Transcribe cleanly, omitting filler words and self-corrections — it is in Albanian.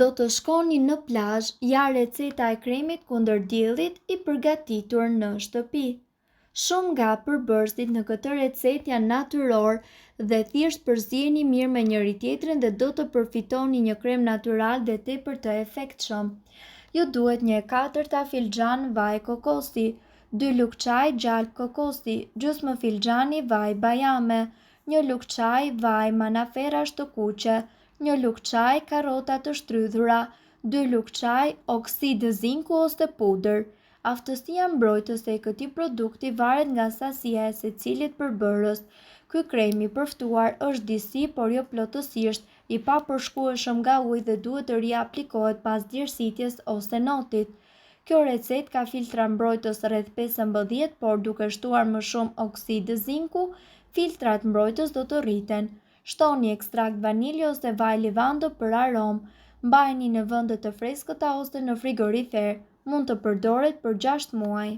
Do të shkoni në plazh, ja receta e kremit kundër diellit i përgatitur në shtëpi. Shumë nga përbërësit në këtë recetë janë natyror dhe thjesht përziheni mirë me njëri tjetrin dhe do të përfitoni një krem natyral dhe tepër të efektshëm. Ju duhet 1/4 filxhan vaj kokosi, 2 lugë çaj gjalp kokosi, gjysmë filxhani vaj bajame, 1 lugë çaj vaj manaferash të kuqe, 1 lugë çaj karrota të shtrydhura, 2 lugë çaj oksidë zinku ose pudër. Aftësia mbrojtëse e këtij produkti varet nga sasia e secilit përbërës. Ky krem i përftuar është disi por jo plotësisht i papërshkueshëm nga uji dhe duhet të riaplikohet pas djersitjes ose notit. Kjo recetë ka filtra mbrojtës rreth 15, por duke shtuar më shumë oksidë zinku, filtrat mbrojtës do të rriten. Shtoni ekstrakt vanilje ose vaj livando për aromë. Mbajini në vende të freskëta ose në frigorifer. Mund të përdoret për 6 muaj.